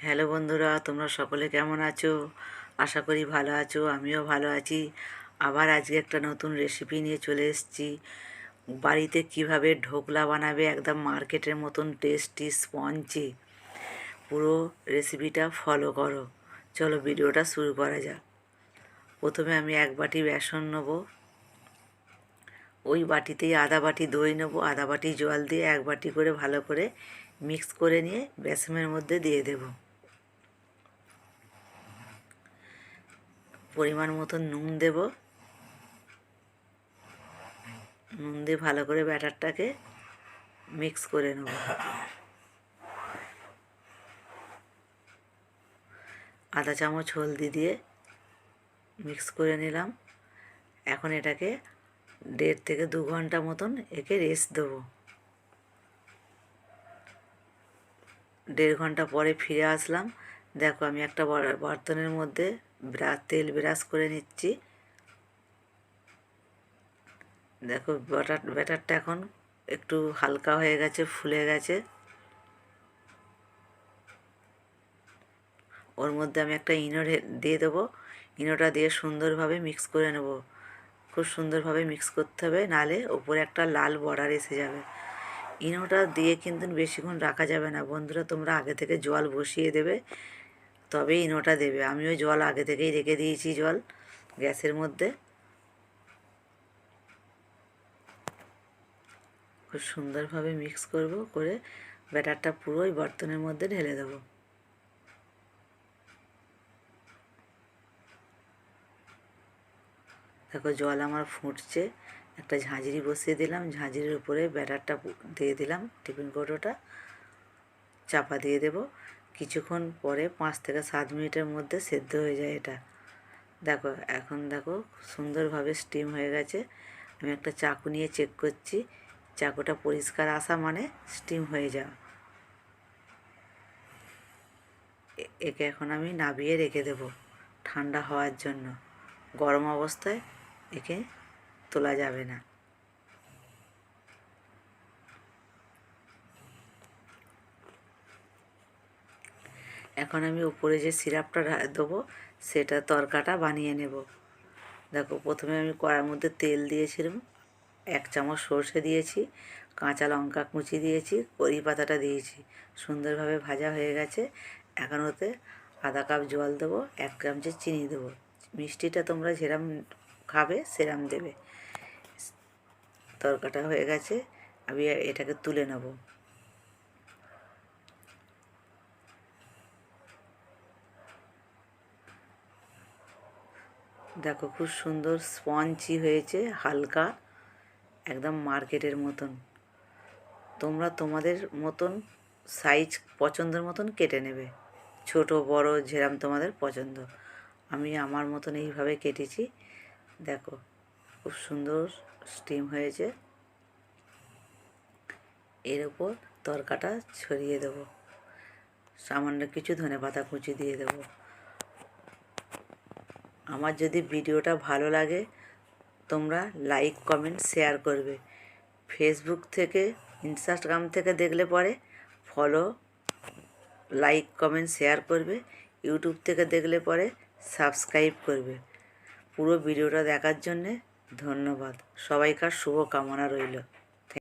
Hello বন্ধুরা, তোমরা সকলে কেমন আছো? আশা করি ভালো আছো, আমিও ভালো আছি। আবার আজকে একটা নতুন রেসিপি নিয়ে চলে এসেছি। বাড়িতে কিভাবে ঢোকলা বানাবে একদম মার্কেটের মতন টেস্টি স্পঞ্জি। পুরো রেসিপিটা ফলো করো। চলো ভিডিওটা শুরু করা যাক। প্রথমে আমি এক বাটি বেসন নেবো, ওই বাটিতেই আধা বাটি দই নেবো, আধা বাটি জল দিয়ে এক বাটি করে ভালো করে মিক্স করে নিয়ে বেসনের মধ্যে দিয়ে দেবো। পরিমাণ মতো নুন দেব, নুন দিয়ে ভালো করে ব্যাটারটাকে মিক্স করে নেব। আধা চামচ হলদি দিয়ে মিক্স করে নিলাম। এখন এটাকে 1.5 থেকে 2 ঘন্টা মতন একে রেস্ট দেবো। 1.5 ঘন্টা পরে ফিরে আসলাম। দেখো আমি একটা বর্তনের মধ্যে তেল ব্রাশ করে নিচ্ছি। দেখো ব্যাটারটা এখন একটু হালকা হয়ে গেছে, ফুলে গেছে। ওর মধ্যে আমি একটা ইনো দিয়ে দেবো। ইনোটা দিয়ে সুন্দরভাবে মিক্স করে নেব। খুব সুন্দরভাবে মিক্স করতে হবে, নাহলে ওপরে একটা লাল বর্ডার এসে যাবে। ইনোটা দিয়ে কিন্তু বেশিক্ষণ রাখা যাবে না বন্ধুরা, তোমরা আগে থেকে জল বসিয়ে দেবে, তবে ইনোটা দেবে। আমিও জল আগে থেকেই রেখে দিয়েছি, জল গ্যাসের মধ্যে। খুব সুন্দরভাবে মিক্স করে ব্যাটারটা পুরোই বর্তনের মধ্যে ঢেলে দেবো। দেখো জল আমার ফুটছে, একটা ঝাঁঝরি বসিয়ে দিলাম, ঝাঁঝরির উপরে ব্যাটারটা দিয়ে দিলাম, টিফিন কৌটোটা চাপা দিয়ে দেব। কিছুক্ষণ পরে 5 থেকে 7 মিনিটের মধ্যে সেদ্ধ হয়ে যায় এটা। দেখো এখন দেখো সুন্দরভাবে স্টিম হয়ে গেছে। আমি একটা চাকু নিয়ে চেক করছি, চাকুটা পরিষ্কার আসা মানে স্টিম হয়ে যাওয়া। একে এখন আমি নামিয়ে রেখে দেব ঠান্ডা হওয়ার জন্য। গরম অবস্থায় একে তোলা যাবে না। এখন আমি উপরে যে সিরাপটা দেবো সেটা তরকাটা বানিয়ে নেব। দেখো প্রথমে আমি কড়ার মধ্যে তেল দিয়েছিলাম, 1 চামচ সর্ষে দিয়েছি, কাঁচা লঙ্কা কুচি দিয়েছি, কড়ি পাতাটা দিয়েছি। সুন্দরভাবে ভাজা হয়ে গেছে। এখন ওতে আধা কাপ জল দেবো, 1 চামচে চিনি দেবো। মিষ্টিটা তোমরা যেরম খাবে সেরম দেবে। তরকাটা হয়ে গেছে, আমি এটাকে তুলে নেব। দেখো খুব সুন্দর স্পঞ্জি হয়েছে, হালকা, একদম মার্কেটের মতন। তোমরা তোমাদের মতন সাইজ পছন্দের মতন কেটে নেবে, ছোট বড় যেরম তোমাদের পছন্দ। আমি আমার মতন এইভাবে কেটেছি। দেখো খুব সুন্দর স্টিম হয়েছে। এর ওপর তরকাটা ছড়িয়ে দেবো, সামান্য কিছু ধনেপাতা কুচি দিয়ে দেবো। আমার যদি ভিডিওটা ভালো লাগে তোমরা লাইক কমেন্ট শেয়ার করবে। ফেসবুক থেকে ইনস্টাগ্রাম থেকে দেখলে পরে ফলো, লাইক কমেন্ট শেয়ার করবে। ইউটিউব থেকে দেখলে পরে সাবস্ক্রাইব করবে। পুরো ভিডিওটা দেখার জন্যে ধন্যবাদ। সবাইকার শুভ কামনা রইল।